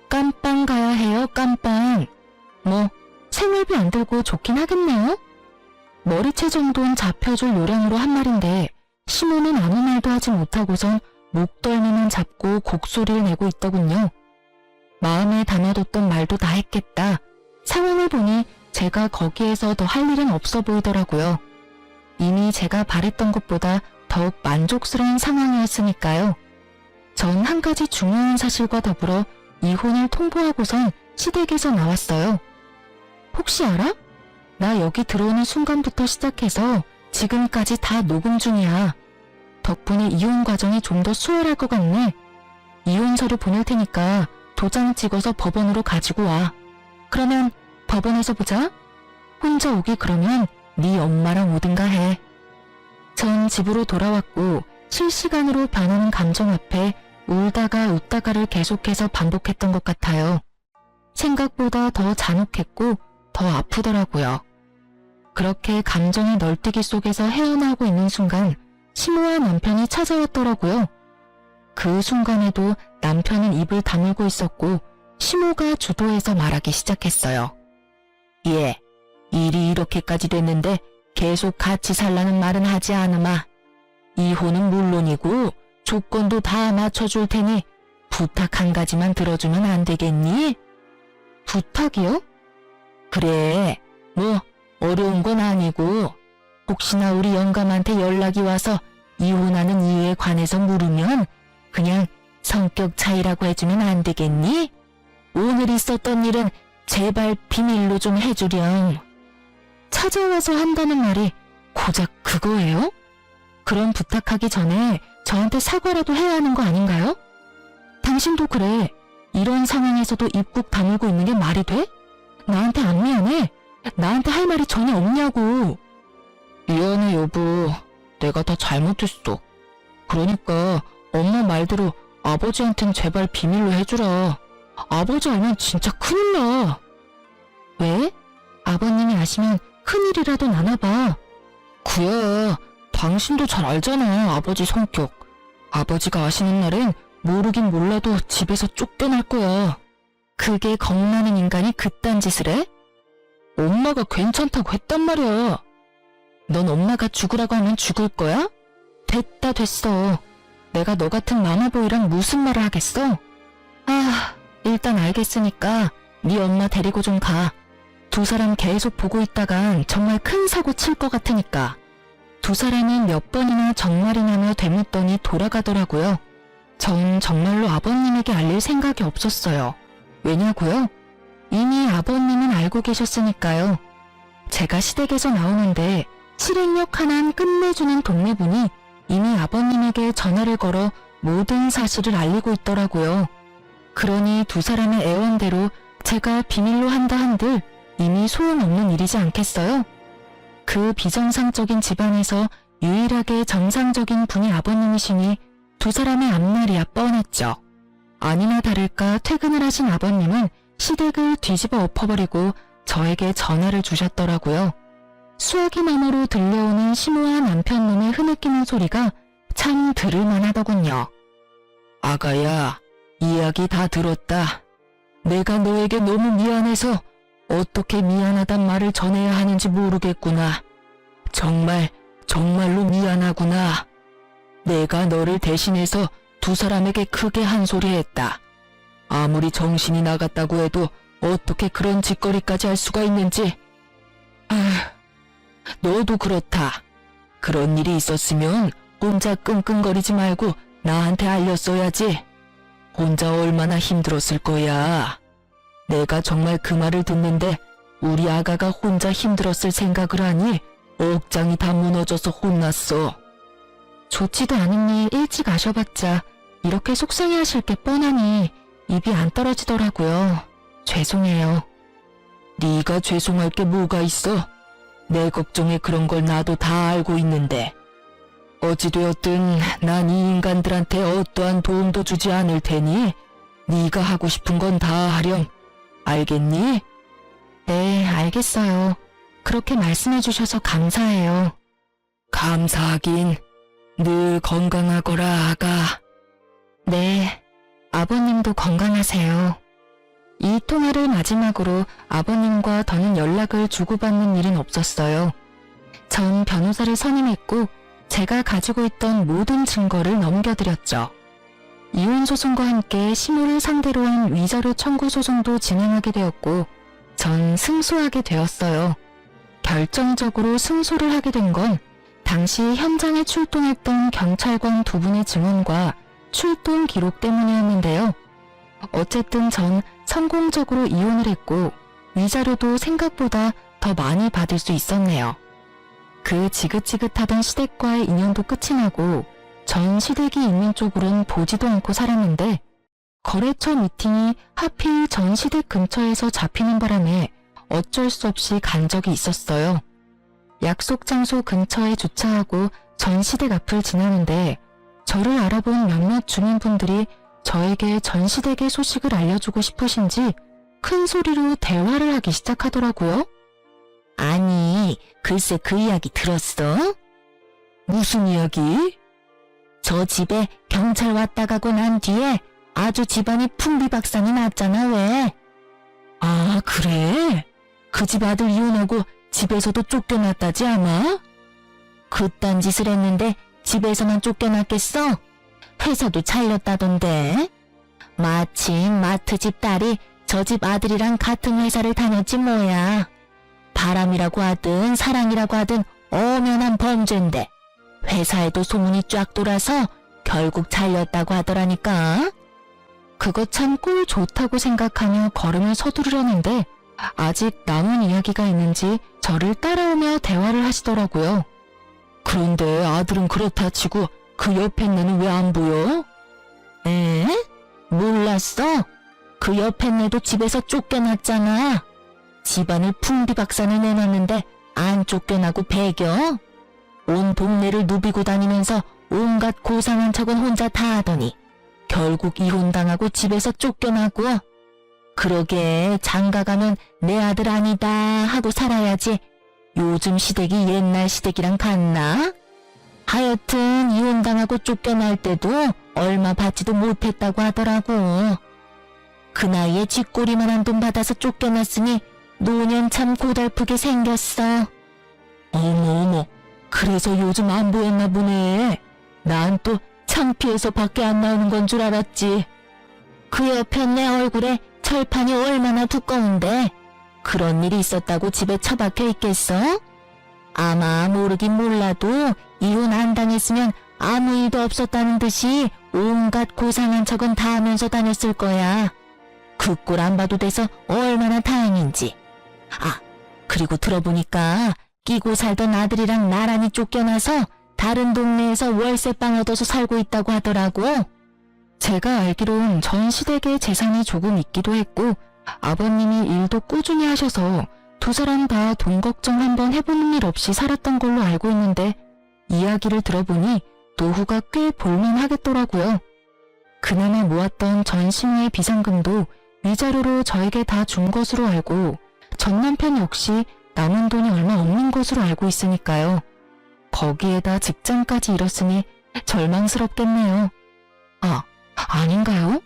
깜빵 가야 해요, 깜빵. 뭐 생활비 안 들고 좋긴 하겠네요. 머리채 정도는 잡혀줄 요량으로 한 말인데 시모는 아무 말도 하지 못하고선 목덜미만 잡고 곡소리를 내고 있더군요. 마음에 담아뒀던 말도 다 했겠다. 상황을 보니 제가 거기에서 더 할 일은 없어 보이더라고요. 이미 제가 바랬던 것보다 더욱 만족스러운 상황이었으니까요. 전 한 가지 중요한 사실과 더불어 이혼을 통보하고선 시댁에서 나왔어요. 혹시 알아? 나 여기 들어오는 순간부터 시작해서 지금까지 다 녹음 중이야. 덕분에 이혼 과정이 좀 더 수월할 것 같네. 이혼 서류 보낼 테니까 도장 찍어서 법원으로 가지고 와. 그러면 법원에서 보자. 혼자 오기 그러면 네 엄마랑 오든가 해. 전 집으로 돌아왔고 실시간으로 변하는 감정 앞에 울다가 웃다가를 계속해서 반복했던 것 같아요. 생각보다 더 잔혹했고 더 아프더라고요. 그렇게 감정의 널뛰기 속에서 헤어나오고 있는 순간 시모와 남편이 찾아왔더라고요. 그 순간에도 남편은 입을 다물고 있었고 시모가 주도해서 말하기 시작했어요. 예, 일이 이렇게까지 됐는데 계속 같이 살라는 말은 하지 않으마. 이혼은 물론이고 조건도 다 맞춰줄 테니 부탁 한 가지만 들어주면 안 되겠니? 부탁이요? 그래, 뭐 어려운 건 아니고 혹시나 우리 영감한테 연락이 와서 이혼하는 이유에 관해서 물으면 그냥 성격 차이라고 해주면 안 되겠니? 오늘 있었던 일은 제발 비밀로 좀 해주렴. 찾아와서 한다는 말이 고작 그거예요? 그럼 부탁하기 전에 저한테 사과라도 해야 하는 거 아닌가요? 당신도 그래. 이런 상황에서도 입국 다물고 있는 게 말이 돼? 나한테 안 미안해? 나한테 할 말이 전혀 없냐고. 미안해 여보. 내가 다 잘못했어. 그러니까 엄마 말대로 아버지한텐 제발 비밀로 해주라. 아버지 알면 진짜 큰일 나. 왜? 아버님이 아시면 큰일이라도 나나봐. 그야 당신도 잘 알잖아 아버지 성격. 아버지가 아시는 날엔 모르긴 몰라도 집에서 쫓겨날 거야. 그게 겁나는 인간이 그딴 짓을 해? 엄마가 괜찮다고 했단 말이야. 넌 엄마가 죽으라고 하면 죽을 거야? 됐다 됐어. 내가 너 같은 마마보이랑 무슨 말을 하겠어? 아, 일단 알겠으니까 네 엄마 데리고 좀 가. 두 사람 계속 보고 있다간 정말 큰 사고 칠 것 같으니까. 두 사람은 몇 번이나 정말이냐며 되묻더니 돌아가더라고요. 전 정말로 아버님에게 알릴 생각이 없었어요. 왜냐고요? 이미 아버님은 알고 계셨으니까요. 제가 시댁에서 나오는데 실행력 하나는 끝내주는 동네분이 이미 아버님에게 전화를 걸어 모든 사실을 알리고 있더라고요. 그러니 두 사람의 애원대로 제가 비밀로 한다 한들 이미 소용없는 일이지 않겠어요? 그 비정상적인 집안에서 유일하게 정상적인 분이 아버님이시니 두 사람의 앞날이야 뻔했죠. 아니나 다를까 퇴근을 하신 아버님은 시댁을 뒤집어 엎어버리고 저에게 전화를 주셨더라고요. 수화기 너머로 들려오는 심오한 남편놈의 흐느끼는 소리가 참 들을만하더군요. 아가야, 이야기 다 들었다. 내가 너에게 너무 미안해서 어떻게 미안하단 말을 전해야 하는지 모르겠구나. 정말로 미안하구나. 내가 너를 대신해서 두 사람에게 크게 한 소리 했다. 아무리 정신이 나갔다고 해도 어떻게 그런 짓거리까지 할 수가 있는지. 너도 그렇다. 그런 일이 있었으면 혼자 끙끙거리지 말고 나한테 알렸어야지. 혼자 얼마나 힘들었을 거야. 내가 정말 그 말을 듣는데 우리 아가가 혼자 힘들었을 생각을 하니 억장이 다 무너져서 혼났어. 좋지도 않은 일 일찍 아셔봤자 이렇게 속상해하실 게 뻔하니 입이 안 떨어지더라고요. 죄송해요. 네가 죄송할 게 뭐가 있어? 내 걱정에 그런 걸 나도 다 알고 있는데. 어찌되었든 난 이 인간들한테 어떠한 도움도 주지 않을 테니 네가 하고 싶은 건 다 하렴. 알겠니? 네, 알겠어요. 그렇게 말씀해 주셔서 감사해요. 감사하긴. 늘 건강하거라, 아가. 네, 아버님도 건강하세요. 이 통화를 마지막으로 아버님과 더는 연락을 주고받는 일은 없었어요. 전 변호사를 선임했고 제가 가지고 있던 모든 증거를 넘겨드렸죠. 이혼 소송과 함께 시모를 상대로 한 위자료 청구 소송도 진행하게 되었고 전 승소하게 되었어요. 결정적으로 승소를 하게 된 건 당시 현장에 출동했던 경찰관 두 분의 증언과 출동 기록 때문이었는데요. 어쨌든 전 성공적으로 이혼을 했고 위자료도 생각보다 더 많이 받을 수 있었네요. 그 지긋지긋하던 시댁과의 인연도 끝이 나고 전 시댁이 있는 쪽으론 보지도 않고 살았는데 거래처 미팅이 하필 전 시댁 근처에서 잡히는 바람에 어쩔 수 없이 간 적이 있었어요. 약속 장소 근처에 주차하고 전 시댁 앞을 지나는데 저를 알아본 몇몇 주민분들이 저에게 전 시댁의 소식을 알려주고 싶으신지 큰 소리로 대화를 하기 시작하더라고요. 아니, 글쎄 그 이야기 들었어? 무슨 이야기? 저 집에 경찰 왔다 가고 난 뒤에 아주 집안이 풍비박산이 났잖아, 왜? 아, 그래? 그 집 아들 이혼하고 집에서도 쫓겨났다지 아마? 그딴 짓을 했는데 집에서만 쫓겨났겠어? 회사도 잘렸다던데. 마침 마트 집 딸이 저 집 아들이랑 같은 회사를 다녔지 뭐야. 바람이라고 하든 사랑이라고 하든 엄연한 범죄인데 회사에도 소문이 쫙 돌아서 결국 잘렸다고 하더라니까. 그거 참 꿀 좋다고 생각하며 걸음을 서두르려는데 아직 남은 이야기가 있는지 저를 따라오며 대화를 하시더라고요. 그런데 아들은 그렇다 치고 그 옆에 애는 왜 안 보여? 에? 몰랐어? 그 옆에 애도 집에서 쫓겨났잖아. 집안을 풍비박산을 내놨는데 안 쫓겨나고 배겨? 온 동네를 누비고 다니면서 온갖 고상한 척은 혼자 다 하더니 결국 이혼당하고 집에서 쫓겨나고. 그러게 장가가면 내 아들 아니다 하고 살아야지. 요즘 시댁이 옛날 시댁이랑 같나? 하여튼 이혼당하고 쫓겨날 때도 얼마 받지도 못했다고 하더라고. 그 나이에 쥐꼬리만한 돈 받아서 쫓겨났으니 노년 참 고달프게 생겼어. 어머, 그래서 요즘 안 보였나 보네. 난 또 창피해서 밖에 안 나오는 건 줄 알았지. 그 옆에 내 얼굴에 철판이 얼마나 두꺼운데 그런 일이 있었다고 집에 처박혀 있겠어? 아마 모르긴 몰라도 이혼 안 당했으면 아무 일도 없었다는 듯이 온갖 고상한 척은 다 하면서 다녔을 거야. 그 꼴 안 봐도 돼서 얼마나 다행인지. 아, 그리고 들어보니까 끼고 살던 아들이랑 나란히 쫓겨나서 다른 동네에서 월세방 얻어서 살고 있다고 하더라고. 제가 알기론 전 시댁에 재산이 조금 있기도 했고 아버님이 일도 꾸준히 하셔서 두 사람 다 돈 걱정 한번 해보는 일 없이 살았던 걸로 알고 있는데 이야기를 들어보니 노후가 꽤 볼만하겠더라고요. 그나마 모았던 전 시누의 비상금도 위자료로 저에게 다 준 것으로 알고 전 남편 역시 남은 돈이 얼마 없는 것으로 알고 있으니까요. 거기에다 직장까지 잃었으니 절망스럽겠네요. 아, 아닌가요?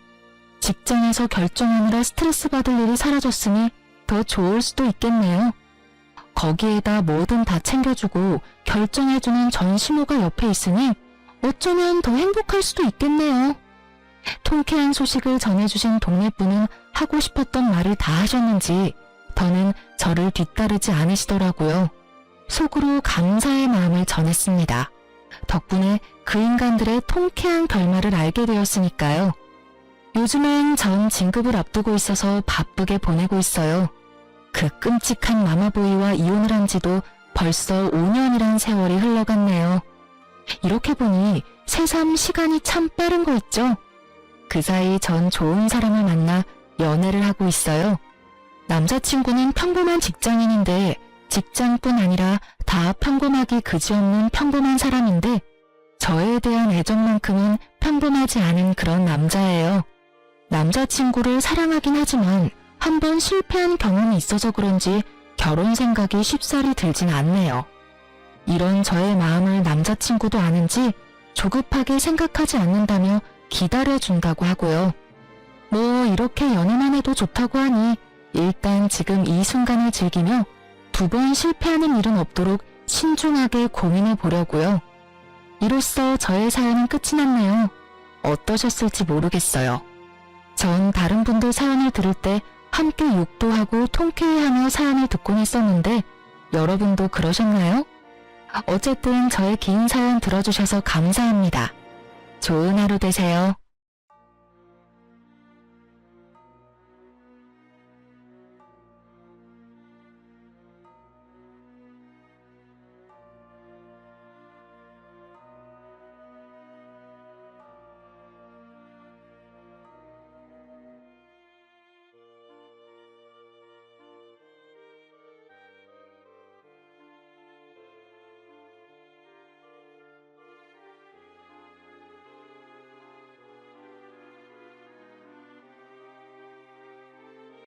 직장에서 결정하느라 스트레스 받을 일이 사라졌으니 더 좋을 수도 있겠네요. 거기에다 뭐든 다 챙겨주고 결정해주는 전 시모가 옆에 있으니 어쩌면 더 행복할 수도 있겠네요. 통쾌한 소식을 전해주신 동네분은 하고 싶었던 말을 다 하셨는지 더는 저를 뒤따르지 않으시더라고요. 속으로 감사의 마음을 전했습니다. 덕분에 그 인간들의 통쾌한 결말을 알게 되었으니까요. 요즘엔 전 진급을 앞두고 있어서 바쁘게 보내고 있어요. 그 끔찍한 마마보이와 이혼을 한 지도 벌써 5년이란 세월이 흘러갔네요. 이렇게 보니 새삼 시간이 참 빠른 거 있죠? 그 사이 전 좋은 사람을 만나 연애를 하고 있어요. 남자친구는 평범한 직장인인데 직장뿐 아니라 다 평범하기 그지없는 평범한 사람인데 저에 대한 애정만큼은 평범하지 않은 그런 남자예요. 남자친구를 사랑하긴 하지만 한번 실패한 경험이 있어서 그런지 결혼 생각이 쉽사리 들진 않네요. 이런 저의 마음을 남자친구도 아는지 조급하게 생각하지 않는다며 기다려준다고 하고요. 뭐 이렇게 연애만 해도 좋다고 하니 일단 지금 이 순간을 즐기며 2번 실패하는 일은 없도록 신중하게 고민해 보려고요. 이로써 저의 사연은 끝이 났네요. 어떠셨을지 모르겠어요. 전 다른 분들 사연을 들을 때 함께 욕도 하고 통쾌해하며 사연을 듣곤 했었는데 여러분도 그러셨나요? 어쨌든 저의 긴 사연 들어주셔서 감사합니다. 좋은 하루 되세요.